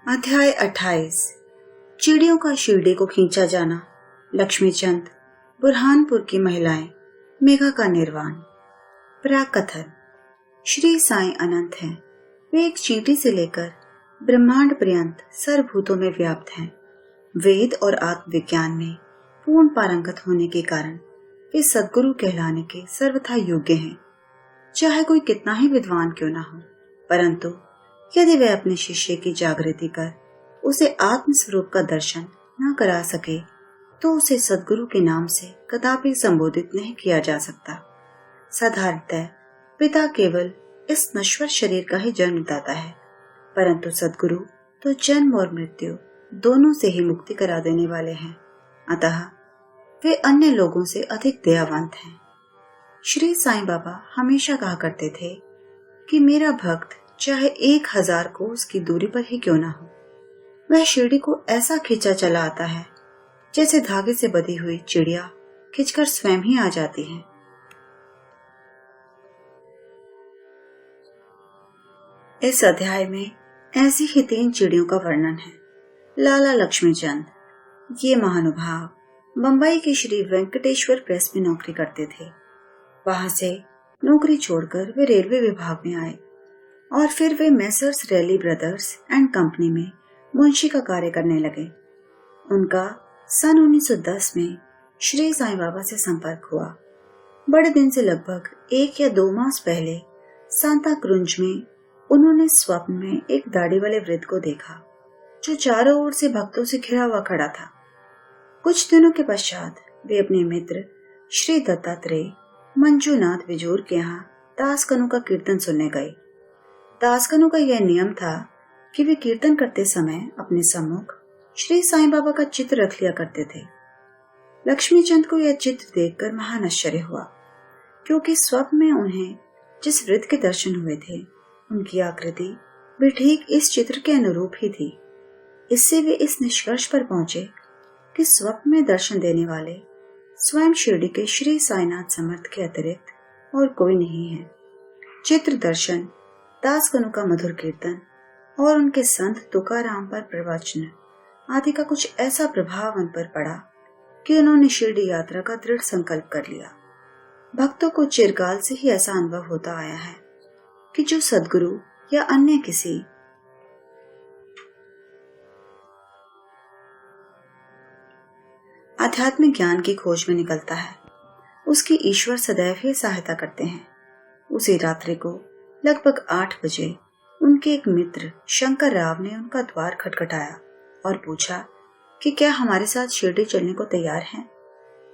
अध्याय 28। चिड़ियों का शिरडी को खींचा जाना। लक्ष्मीचंद, बुरहानपुर की महिलाएं, मेघा का निर्वाण। प्राकथन। श्री साईं अनंत हैं। वे एक चींटी से लेकर ब्रह्मांड पर्यंत सर्वभूतों में व्याप्त हैं। वेद और आत्मविज्ञान में पूर्ण पारंगत होने के कारण वे सद्गुरु कहलाने के सर्वथा योग्य हैं। चाहे कोई कितना ही विद्वान क्यों न हो, परंतु यदि वह अपने शिष्य की जागृति कर उसे आत्म स्वरूप का दर्शन न करा सके तो उसे सद्गुरु के नाम से कदापि संबोधित नहीं किया जा सकता। साधारणतः पिता केवल इस नश्वर शरीर का ही जन्मदाता है, परंतु सद्गुरु तो जन्म और मृत्यु दोनों से ही मुक्ति करा देने वाले हैं। अतः वे अन्य लोगों से अधिक दयावंत हैं। श्री साईं बाबा हमेशा कहा करते थे कि मेरा भक्त चाहे 1000 कोस की दूरी पर ही क्यों ना हो, वह शिरडी को ऐसा खींचा चला आता है जैसे धागे से बंधी हुई चिड़िया खिंचकर स्वयं ही आ जाती है। इस अध्याय में ऐसी ही 3 चिड़ियों का वर्णन है। लाला लक्ष्मीचंद, ये महानुभाव बंबई के श्री वेंकटेश्वर प्रेस में नौकरी करते थे। वहां से नौकरी छोड़कर वे रेलवे विभाग में आए और फिर वे Messrs Ralli Brothers and Company में मुंशी का कार्य करने लगे। उनका सन 1910 में श्री साईं बाबा से संपर्क हुआ। बड़े दिन से लगभग 1 या 2 मास पहले सांता क्रुंज में उन्होंने स्वप्न में एक दाढ़ी वाले वृद्ध को देखा जो चारों ओर से भक्तों से घिरा हुआ खड़ा था। कुछ दिनों के पश्चात वे अपने मित्र श्री दत्तात्रेय मंजूनाथ बिजूर के यहाँ दासकनु का कीर्तन सुनने गए। दासकनु का यह नियम था कि वे कीर्तन करते समय अपने सम्मुख श्री साईं बाबा का चित्र रख लिया करते थे। लक्ष्मीचंद को यह चित्र देखकर महान आश्चर्य हुआ, क्योंकि स्वप्न में उन्हें जिस वृद्ध के दर्शन हुए थे उनकी आकृति भी ठीक इस चित्र के अनुरूप ही थी। इससे वे इस निष्कर्ष पर पहुंचे कि स्वप्न में दर्शन देने वाले स्वयं शिरडी के श्री साईनाथ समर्थ के अतिरिक्त और कोई नहीं है। चित्र दर्शन, दासकनु का मधुर कीर्तन और उनके संत तुकाराम पर प्रवचन आदि का कुछ ऐसा प्रभाव उन पर पड़ा कि उन्होंने शिरडी यात्रा का दृढ़ संकल्प कर लिया। भक्तों को चिरकाल से ही ऐसा अनुभव होता आया है कि जो सद्गुरु या अन्य किसी आध्यात्मिक ज्ञान की खोज में निकलता है, उसकी ईश्वर सदैव ही सहायता करते हैं। उसी रात्रि को लगभग 8 बजे उनके एक मित्र शंकर राव ने उनका द्वार खटखटाया और पूछा कि क्या हमारे साथ शिरडी चलने को तैयार हैं।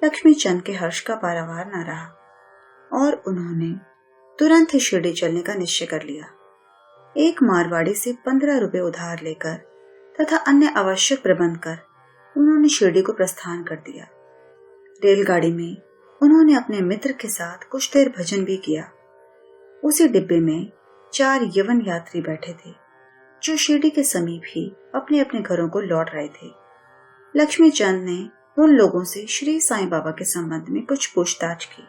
लक्ष्मीचंद के हर्ष का पारावार न रहा और उन्होंने तुरंत ही शिरडी चलने का निश्चय कर लिया। एक मारवाड़ी से 15 रुपए उधार लेकर तथा अन्य आवश्यक प्रबंध कर उन्होंने शिरडी को प्रस्थान कर दिया। रेलगाड़ी में उन्होंने अपने मित्र के साथ कुछ देर भजन भी किया। उसी डिब्बे में 4 यवन यात्री बैठे थे जो शिरडी के समीप ही अपने अपने घरों को लौट रहे थे। लक्ष्मीचंद ने उन लोगों से श्री साईं बाबा के संबंध में कुछ पूछताछ की।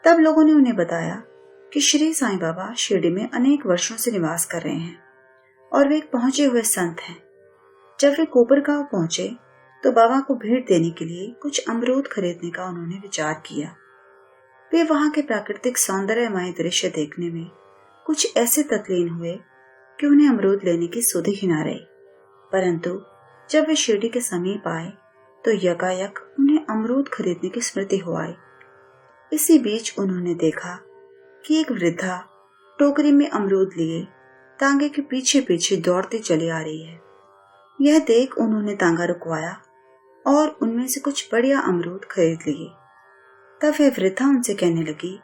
तब लोगों ने उन्हें बताया कि श्री साईं बाबा शिरडी में अनेक वर्षों से निवास कर रहे हैं और वे एक पहुंचे हुए संत हैं। जब वे कोपरगांव पहुंचे तो बाबा को भेंट देने के लिए कुछ अमरूद खरीदने का उन्होंने विचार किया। वे वहां के प्राकृतिक सौंदर्यमय दृश्य देखने में कुछ ऐसे तल्लीन हुए कि उन्हें अमरूद लेने की सुध ही न रही। परंतु जब वे शिरडी के समीप आए तो यकायक उन्हें अमरूद खरीदने की स्मृति हो आई। इसी बीच उन्होंने देखा कि एक वृद्धा टोकरी में अमरूद लिए तांगे के पीछे पीछे दौड़ती चली आ रही है। यह देख उन्होंने तांगा रुकवाया और उनमें से कुछ बढ़िया अमरूद खरीद लिए। तब वह वृद्धा उनसे कहने लगी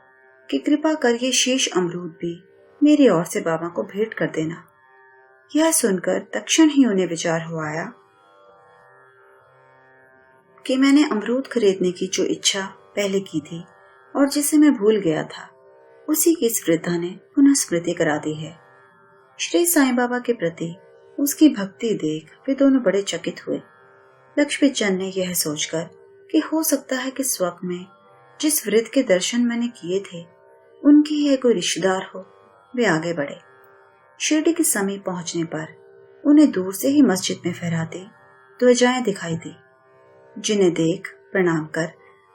कि कृपा कर ये शेष अमरूद भी मेरी ओर से बाबा को भेंट कर देना। यह सुनकर तत्क्षण ही उन्हें विचार हो आया कि मैंने अमरूद खरीदने की जो इच्छा पहले की थी और जिसे मैं भूल गया था, उसी की इस वृद्धा ने पुनः स्मृति करा दी है। श्री साईं बाबा के प्रति उसकी भक्ति देख वे दोनों बड़े चकित हुए। लक्ष्मीचंद ने यह सोचकर कि हो सकता है कि स्वप्न में जिस वृद्ध के दर्शन मैंने किए थे उनकी यह कोई रिश्तेदार हो, वे आगे बढ़े। शिरडी के समीप पहुंचने पर उन्हें दूर से ही मस्जिद में फहराती ध्वजाएं दिखाई दी, जिन्हें देख प्रणाम कर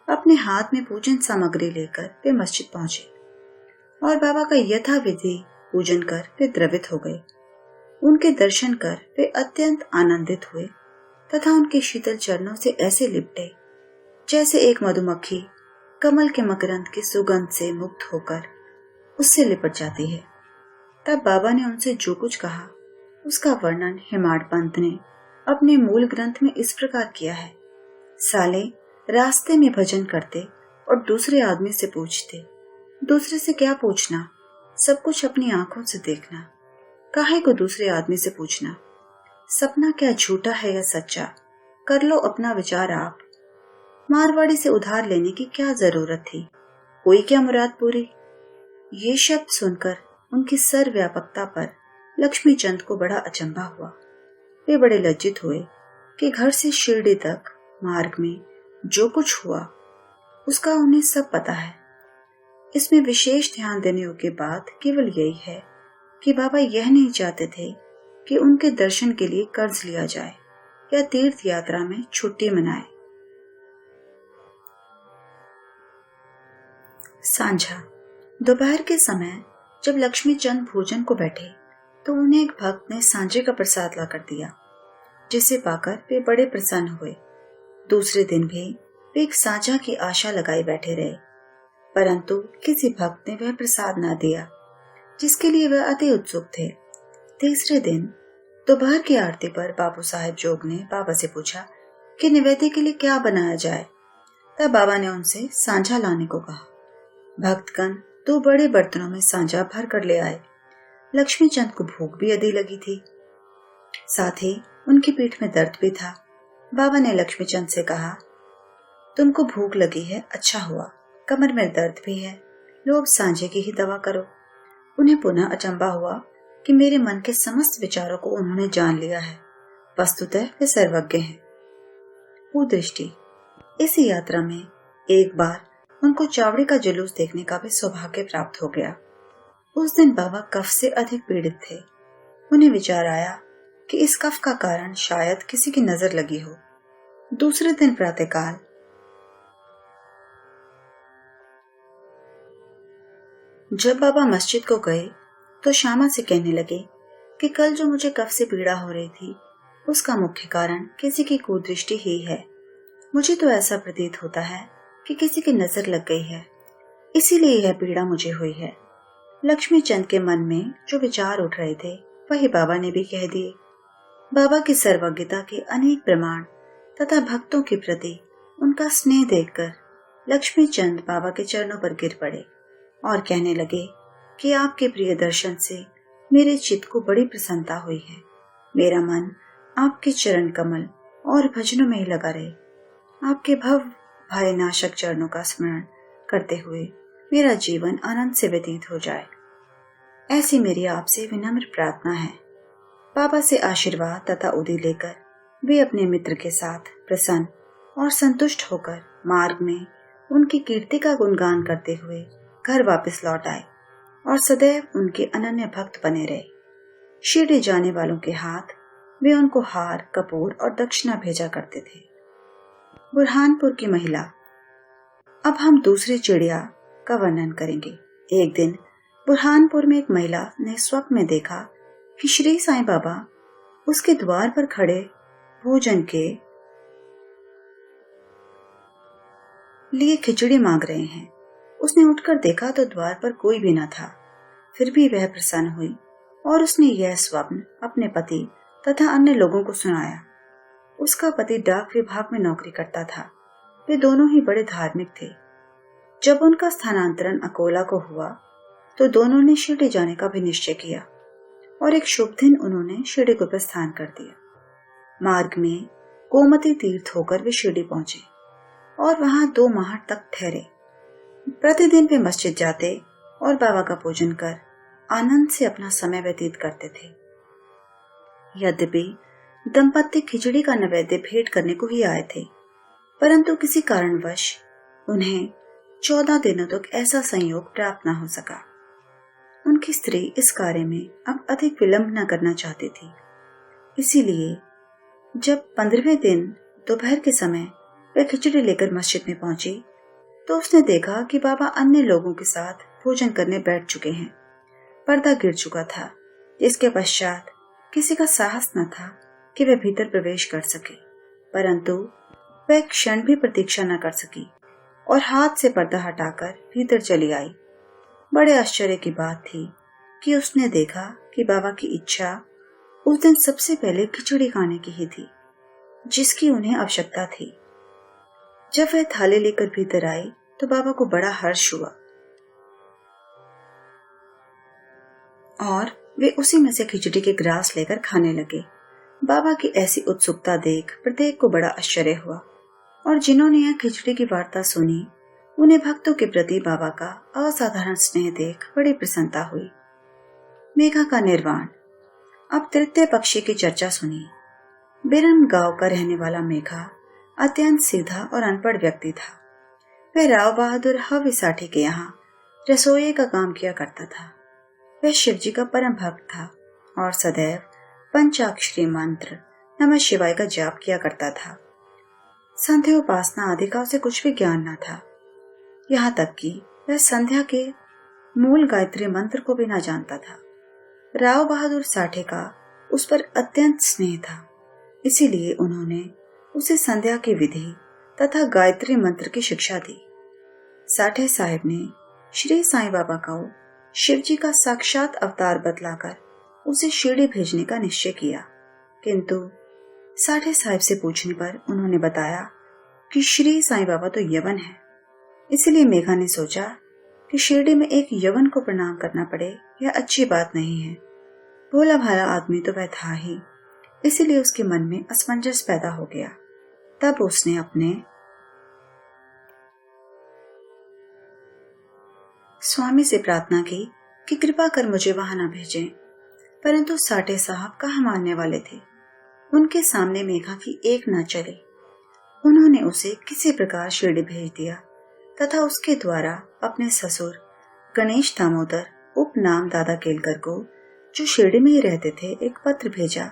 अपने हाथ में पूजन सामग्री लेकर वे मस्जिद पहुंचे और बाबा का यथाविधि पूजन कर वे द्रवित हो गए। उनके दर्शन कर वे अत्यंत आनंदित हुए तथा उनके शीतल चरणों से ऐसे लिपटे जैसे एक मधुमक्खी कमल के मकरंद की सुगंध से मुक्त होकर उससे लिपट जाती है। तब बाबा ने उनसे जो कुछ कहा उसका वर्णन हेमाड पंत ने अपने मूल ग्रंथ में इस प्रकार किया है। साले रास्ते में भजन करते और दूसरे आदमी से पूछते, दूसरे से क्या पूछना, सब कुछ अपनी आंखों से देखना, काहे को दूसरे आदमी से पूछना, सपना क्या झूठा है या सच्चा, कर लो अपना विचार आप। मारवाड़ी से उधार लेने की क्या जरूरत थी, कोई क्या मुराद पूरी। ये शब्द सुनकर उनकी सर्वव्यापकता पर लक्ष्मी चंद को बड़ा अचंभा हुआ। वे बड़े लज्जित हुए कि घर से शिरडी तक मार्ग में जो कुछ हुआ उसका उन्हें सब पता है। इसमें विशेष ध्यान देने योग्य बात केवल यही है कि बाबा यह नहीं चाहते थे कि उनके दर्शन के लिए कर्ज लिया जाए या तीर्थ यात्रा में छुट्टी मनाए। सांझा दोपहर के समय जब लक्ष्मी चंद भोजन को बैठे तो उन्हें एक भक्त ने सांझे का प्रसाद ला कर दिया, जिसे पाकर वे बड़े प्रसन्न हुए। दूसरे दिन भी वे एक सांझा की आशा लगाए बैठे रहे, परंतु किसी भक्त ने वह प्रसाद न दिया जिसके लिए वह अति उत्सुक थे। तीसरे दिन दोपहर की आरती पर बाबू साहेब जोग ने बाबा से पूछा कि निवेद्य के लिए क्या बनाया जाए। तब बाबा ने उनसे सांझा लाने को कहा। भक्तगण 2 बड़े बर्तनों में सांझा भर कर ले आए। लक्ष्मी चंद को भूख भी अधिक लगी थी, साथ ही उनकी पीठ में दर्द भी था। बाबा ने लक्ष्मी चंद से कहा, तुमको भूख लगी है, अच्छा हुआ, कमर में दर्द भी है, लो अब सांझे की ही दवा करो। उन्हें पुनः अचंभा हुआ कि मेरे मन के समस्त विचारों को उन्होंने जान लिया है, वस्तुतः वे सर्वज्ञ हैं। कुदृष्टि। इस यात्रा में एक बार उनको चावड़ी का जुलूस देखने का भी सौभाग्य प्राप्त हो गया। उस दिन बाबा कफ से अधिक पीड़ित थे। उन्हें विचार आया कि इस कफ का कारण शायद किसी की नजर लगी हो। दूसरे दिन प्रातःकाल जब बाबा मस्जिद को गए तो श्यामा से कहने लगे कि कल जो मुझे कफ से पीड़ा हो रही थी उसका मुख्य कारण किसी की कुदृष्टि ही है। मुझे तो ऐसा प्रतीत होता है कि किसी की नजर लग गई है, इसीलिए यह पीड़ा मुझे हुई है। लक्ष्मी चंद के मन में जो विचार उठ रहे थे वही बाबा ने भी कह दिए। बाबा की सर्वज्ञता के अनेक प्रमाण तथा भक्तों के प्रति उनका स्नेह देखकर लक्ष्मी चंद बाबा के चरणों पर गिर पड़े और कहने लगे कि आपके प्रिय दर्शन से मेरे चित्त को बड़ी प्रसन्नता हुई है। मेरा मन आपके चरण कमल और भजनों में ही लगा रहे। आपके भय नाशक चरणों का स्मरण करते हुए मेरा जीवन आनंद से व्यतीत हो जाए, ऐसी मेरी आपसे विनम्र प्रार्थना है। बाबा से आशीर्वाद तथा उदी लेकर वे अपने मित्र के साथ प्रसन्न और संतुष्ट होकर मार्ग में उनकी कीर्ति का गुणगान करते हुए घर वापस लौट आए और सदैव उनके अनन्य भक्त बने रहे। शिरडी जाने वालों के हाथ वे उनको हार, कपूर और दक्षिणा भेजा करते थे। बुरहानपुर की महिला। अब हम दूसरी चिड़िया का वर्णन करेंगे। एक दिन बुरहानपुर में एक महिला ने स्वप्न में देखा कि श्री साईं बाबा उसके द्वार पर खड़े भोजन के लिए खिचड़ी मांग रहे हैं। उसने उठकर देखा तो द्वार पर कोई भी न था। फिर भी वह प्रसन्न हुई और उसने यह स्वप्न अपने पति तथा अन्य लोगों को सुनाया। उसका पति डाक विभाग में नौकरी करता था। वे दोनों ही बड़े धार्मिक थे। जब उनका स्थानांतरण अकोला को हुआ तो दोनों ने शिरडी जाने का भी निश्चय किया और एक शुभ दिन उन्होंने शिरडी को प्रस्थान कर दिया। मार्ग में गोमती तीर्थ होकर वे शिरडी पहुंचे और वहां 2 माह तक ठहरे। प्रतिदिन वे मस्जिद जाते और बाबा का पूजन कर आनंद से अपना समय व्यतीत करते थे। यद्यपि दंपत्ति खिचड़ी का नैवेद्य भेंट करने को ही आए थे, परंतु किसी कारणवश उन्हें 14 दिनों तक ऐसा संयोग प्राप्त न हो सका। उनकी स्त्री इस कार्य में अब अधिक विलंब न करना चाहती थी। इसीलिए जब 15वें दिन दोपहर के समय वह खिचड़ी लेकर मस्जिद में पहुंची तो उसने देखा कि बाबा अन्य लोगों के साथ भोजन करने बैठ चुके हैं। पर्दा गिर चुका था, जिसके पश्चात किसी का साहस न था कि वह भीतर प्रवेश कर सके, परंतु वह एक क्षण भी प्रतीक्षा न कर सकी और हाथ से पर्दा हटाकर भीतर चली आई। बड़े आश्चर्य की बात थी कि उसने देखा कि बाबा की इच्छा उस दिन सबसे पहले खिचड़ी खाने की ही थी, जिसकी उन्हें आवश्यकता थी। जब वह थाली लेकर भीतर आई तो बाबा को बड़ा हर्ष हुआ और वे उसी में से खिचड़ी के ग्रास लेकर खाने लगे। बाबा की ऐसी उत्सुकता देख प्रत्येक को बड़ा आश्चर्य हुआ और जिन्होंने यह खिचड़ी की वार्ता सुनी उन्हें भक्तों के प्रति बाबा का असाधारण स्नेह देख बड़ी प्रसन्नता हुई। मेघा का निर्वाण। अब तृतीय पक्षी की चर्चा सुनिए। बिरम गांव का रहने वाला मेघा अत्यंत सीधा और अनपढ़ व्यक्ति था। वह राव बहादुर हवि साठी के यहाँ रसोई का काम किया करता था। वह शिवजी का परम भक्त था और सदैव पंचाक्षरी मंत्र नमः शिवाय का जाप किया करता था। संध्या उपासना आदि का उसे कुछ भी ज्ञान न था, यहाँ तक कि वह संध्या के मूल गायत्री मंत्र को भी न जानता था। राव बहादुर साठे का उस पर अत्यंत स्नेह था, इसीलिए उन्होंने उसे संध्या की विधि तथा गायत्री मंत्र की शिक्षा दी। साठे साहब ने श्री साईं बाबा को शिवजी का साक्षात अवतार बतलाकर उसे शिरडी भेजने का निश्चय किया, किंतु साठे साहब से पूछने पर उन्होंने बताया कि श्री साईं बाबा तो यवन है। इसलिए मेघा ने सोचा कि शिरडी में एक यवन को प्रणाम करना पड़े यह अच्छी बात नहीं है। भोला भाला आदमी तो वह था ही, इसीलिए उसके मन में असमंजस पैदा हो गया। तब उसने अपने स्वामी से प्रार्थना की कि कृपा कर मुझे वहां न भेजें, परंतु साठे साहब कहाँ मानने वाले थे। उनके सामने मेघा की एक न चले। उन्होंने उसे किसी प्रकार शिरडी भेज दिया तथा उसके द्वारा अपने ससुर गणेश दामोदर उपनाम दादा केलकर को, जो शिरडी में ही रहते थे, एक पत्र भेजा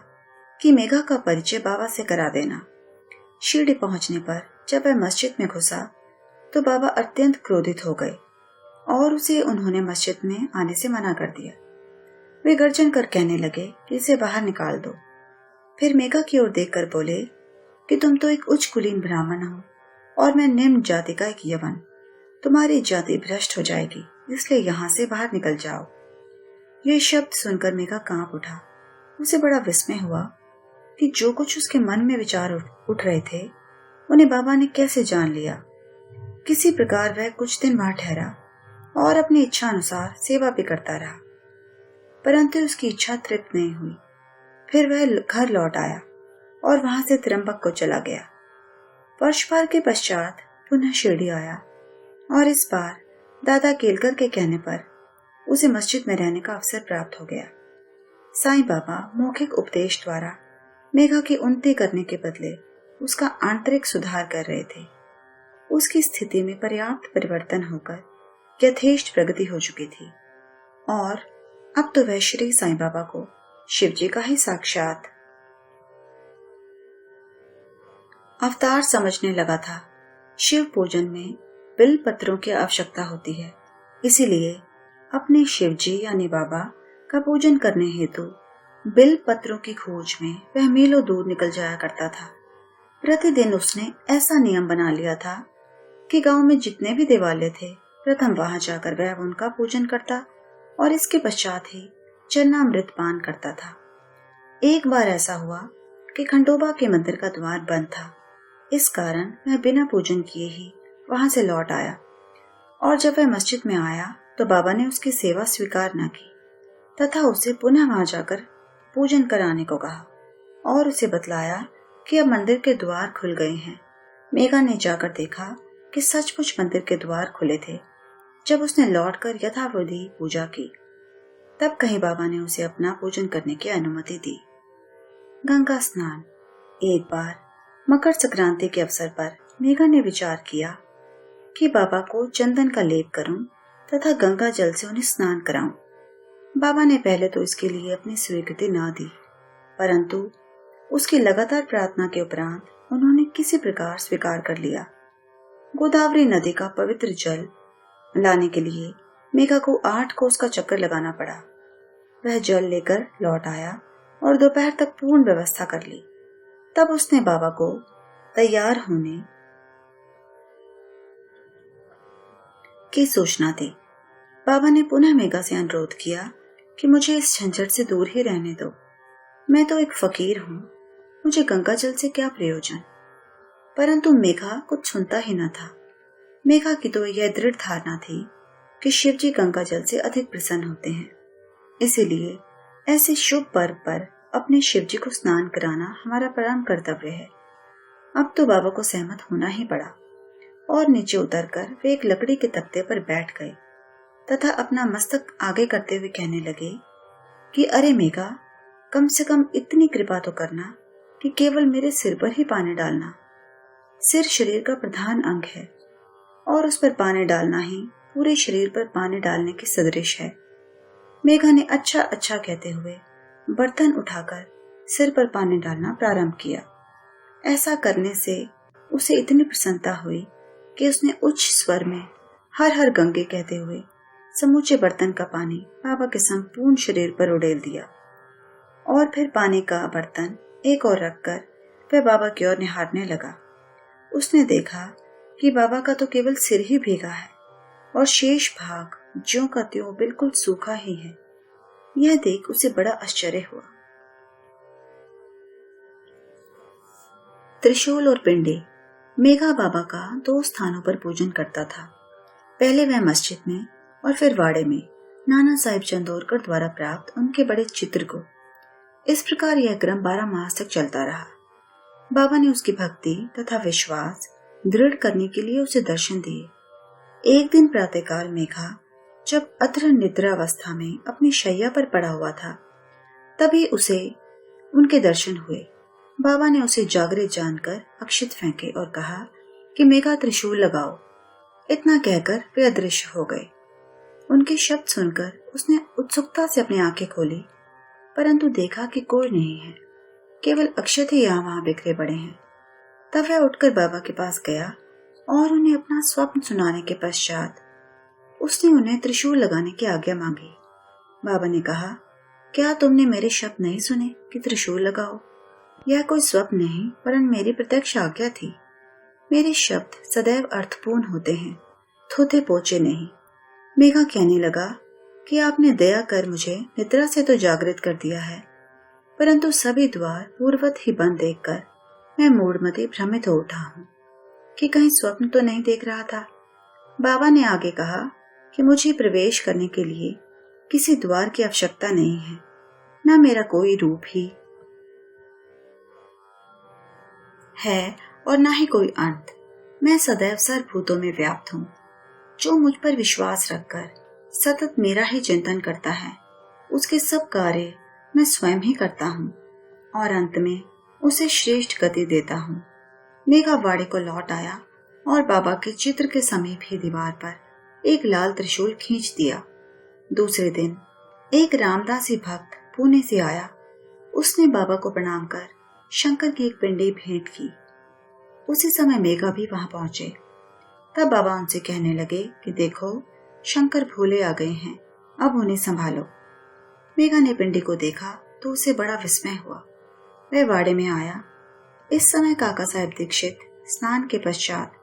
कि मेघा का परिचय बाबा से करा देना। शिरडी पहुंचने पर जब वह मस्जिद में घुसा तो बाबा अत्यंत क्रोधित हो गए और उसे उन्होंने मस्जिद में आने से मना कर दिया। वे गर्जन कर कहने लगे कि इसे बाहर निकाल दो। फिर मेघा की ओर देखकर बोले कि तुम तो एक उच्च कुलीन ब्राह्मण हो और मैं निम्न जाति का एक यवन। तुम्हारी जाति भ्रष्ट हो जाएगी, इसलिए यहाँ से बाहर निकल जाओ। ये शब्द सुनकर मेघा कांप उठा। उसे बड़ा विस्मय हुआ कि जो कुछ उसके मन में विचार उठ रहे थे उन्हें बाबा ने कैसे जान लिया। किसी प्रकार वह कुछ दिन वहां ठहरा और अपनी इच्छा अनुसार सेवा भी करता रहा, परंतु उसकी इच्छा तृप्त नहीं हुई। फिर वह घर लौट आया और वहां से त्र्यंबक को चला गया। वर्ष भर के पश्चात पुनः शिरडी आया और इस बार दादा केलकर के कहने पर उसे मस्जिद में रहने का अवसर प्राप्त हो गया। साईं बाबा मौखिक उपदेश द्वारा मेघा की उन्नति करने के बदले उसका आंतरिक सुधार कर रहे थे। उसकी स्थिति में पर्याप्त परिवर्तन होकर यथेष्ट प्रगति हो चुकी थी और अब तो वह श्री साईं बाबा को शिवजी का ही साक्षात अवतार समझने लगा था। शिव पूजन में बिल पत्रों की आवश्यकता होती है, इसीलिए अपने शिवजी यानी बाबा का पूजन करने हेतु बिल पत्रों की खोज में वह मीलों दूर निकल जाया करता था। प्रतिदिन उसने ऐसा नियम बना लिया था कि गांव में जितने भी देवालय थे प्रथम वहां जाकर वह उनका पूजन करता और इसके पश्चात ही चरणामृत पान करता था। एक बार ऐसा हुआ कि खंडोबा के मंदिर का द्वार बंद था, इस कारण वह बिना पूजन किए ही वहां से लौट आया और जब वह मस्जिद में आया तो बाबा ने उसकी सेवा स्वीकार न की तथा उसे पुनः वहां जाकर पूजन कराने को कहा और उसे बतलाया कि अब मंदिर के द्वार खुल गए हैं। मेघा ने जाकर देखा कि सचमुच मंदिर के द्वार खुले थे। जब उसने लौटकर यथाविधि पूजा की तब कहीं बाबा ने उसे अपना पूजन करने की अनुमति दी। गंगा स्नान। एक बार मकर संक्रांति के अवसर पर मेघा ने विचार किया कि बाबा को चंदन का लेप करूं तथा गंगा जल से उन्हें स्नान कराऊं। बाबा ने पहले तो इसके लिए अपनी स्वीकृति न दी, परंतु उसकी लगातार प्रार्थना के उपरांत उन्होंने किसी प्रकार स्वीकार कर लिया। गोदावरी नदी का पवित्र जल लाने के लिए मेघा को 8 कोस का चक्कर लगाना पड़ा। वह जल लेकर लौट आया और दोपहर तक पूर्ण व्यवस्था कर ली। तब उसने बाबा को तैयार होने की सूचना दी। बाबा ने पुनः मेघा से अनुरोध किया कि मुझे इस झंझट से दूर ही रहने दो। मैं तो एक फकीर हूँ, मुझे गंगा जल से क्या प्रयोजन। परंतु मेघा कुछ सुनता ही न था। मेघा की तो यह दृढ़ धारणा थी कि शिवजी गंगा जल से अधिक प्रसन्न होते हैं, इसीलिए ऐसे शुभ पर्व पर अपने शिवजी को स्नान कराना हमारा परम कर्तव्य है। अब तो बाबा को सहमत होना ही पड़ा और नीचे उतरकर वे एक लकड़ी के तख्ते पर बैठ गए तथा अपना मस्तक आगे करते हुए कहने लगे कि अरे मेघा, कम से कम इतनी कृपा तो करना कि केवल मेरे सिर पर ही पानी डालना। सिर शरीर का प्रधान अंग है और उस पर पानी डालना ही पूरे शरीर पर पानी डालने की सदृश है। मेघा ने अच्छा अच्छा कहते हुए बर्तन उठाकर सिर पर पानी डालना प्रारंभ किया। ऐसा करने से उसे इतनी प्रसन्नता हुई कि उसने उच्च स्वर में हर हर गंगे कहते हुए समूचे बर्तन का पानी बाबा के संपूर्ण शरीर पर उड़ेल दिया और फिर पानी का बर्तन एक और रखकर वह बाबा की ओर निहारने लगा। उसने देखा कि बाबा का तो केवल सिर ही भीगा है और शेष भाग ज्यों का त्यों बिल्कुल सूखा ही है। यह देख उसे बड़ा आश्चर्य हुआ। त्रिशूल और पिंडी। मेघा बाबा का 2 स्थानों पर पूजन करता था। पहले वह मस्जिद में और फिर वाड़े में नाना साहिब चंदोरकर द्वारा प्राप्त उनके बड़े चित्र को। इस प्रकार यह क्रम 12 मास तक चलता रहा। बाबा ने उसकी भक्ति तथा विश्वास दृढ़ करने के लिए उसे दर्शन दिए। एक दिन प्रातःकाल मेघा जब अत्र निद्रावस्था में अपनी शैया पर पड़ा हुआ था, तभी उसे उनके दर्शन हुए। बाबा ने उसे जागृत जानकर अक्षत फेंके और कहा कि मेघा, त्रिशूल लगाओ। इतना कहकर वे अदृश्य हो गए। उनके शब्द सुनकर उसने उत्सुकता से अपनी आंखें खोली, परंतु देखा कि कोई नहीं है, केवल अक्षत ही यहाँ वहां बिखरे पड़े हैं। तब वह उठकर बाबा के पास गया और उन्हें अपना स्वप्न सुनाने के पश्चात उसने उन्हें त्रिशूल लगाने की आज्ञा मांगी। बाबा ने कहा, क्या तुमने मेरे शब्द नहीं सुने कि त्रिशूल लगाओ? यह कोई स्वप्न नहीं, परंतु मेरी प्रत्यक्ष आज्ञा थी। मेरे शब्द सदैव अर्थपूर्ण होते हैं, थोथे पोचे नहीं। मेघा कहने लगा कि आपने दया कर मुझे निद्रा से तो जागृत कर दिया है, परंतु सभी द्वार पूर्ववत ही बंद देखकर मैं मूढ़मती भ्रमित हो उठा हूँ कि कहीं स्वप्न तो नहीं देख रहा था। बाबा ने आगे कहा कि मुझे प्रवेश करने के लिए किसी द्वार की आवश्यकता नहीं है, न मेरा कोई रूप ही है और न ही कोई अंत। मैं सदैव सर्वभूतों में व्याप्त हूँ। जो मुझ पर विश्वास रखकर सतत मेरा ही चिंतन करता है, उसके सब कार्य मैं स्वयं ही करता हूँ और अंत में उसे श्रेष्ठ गति देता हूँ। मेघा वाड़े को लौट आया और बाबा के चित्र के समीप ही दीवार पर एक लाल त्रिशूल खींच दिया। दूसरे दिन एक रामदासी भक्त पुणे से आया। उसने बाबा को प्रणाम कर शंकर की एक पिंडी भेंट की। उसी समय मेघा भी वहां पहुंचे। तब बाबा उनसे कहने लगे कि देखो, शंकर भोले आ गए हैं, अब उन्हें संभालो। मेघा ने पिंडी को देखा तो उसे बड़ा विस्मय हुआ। वह वाड़े में आया। इस समय काका साहेब दीक्षित स्नान के पश्चात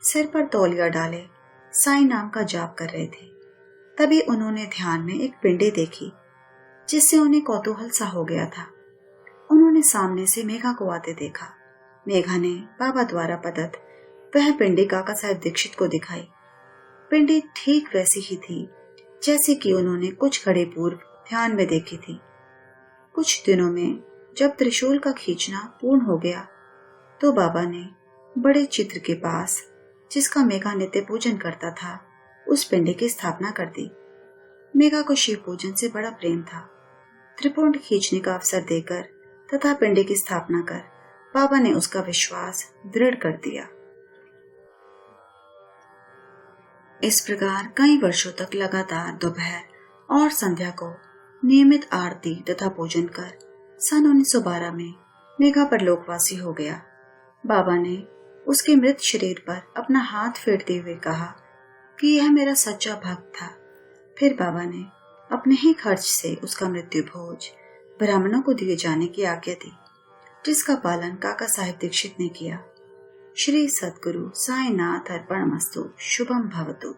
सिर पर तौलिया डाले साईं नाम का जाप कर रहे थे। तभी उन्होंने ध्यान में एक पिंडी देखी, जिससे उन्हें कौतूहल सा हो गया था। उन्होंने सामने से मेघा को आते देखा। मेघा ने बाबा द्वारा प्रदत्त वह पिंडी काका साहेब दीक्षित को दिखाई। पिंडी ठीक वैसी ही थी जैसे कि उन्होंने कुछ घड़ी पूर्व ध्यान में देखी थी। कुछ दिनों में जब त्रिशूल का खींचना पूर्ण हो गया तो बाबा ने बड़े चित्र के पास, जिसका मेघा नित्य पूजन करता था, उस पिंडी की स्थापना कर दी। मेघा को शिव पूजन से बड़ा प्रेम था। त्रिपुंड खींचने का अवसर देकर तथा पिंडी की स्थापना कर बाबा ने उसका विश्वास दृढ़ कर दिया। इस प्रकार कई वर्षों तक लगातार दोपहर और संध्या को नियमित आरती तथा पूजन कर सन 1912 में मेघा पर लोकवासी हो गया। बाबा ने उसके मृत शरीर पर अपना हाथ फेरते हुए कहा कि यह मेरा सच्चा भक्त था। फिर बाबा ने अपने ही खर्च से उसका मृत्यु भोज ब्राह्मणों को दिए जाने की आज्ञा दी, जिसका पालन काका साहेब दीक्षित ने किया। श्री सद्गुरु साईनाथ अर्पणमस्तु। शुभम भवतु।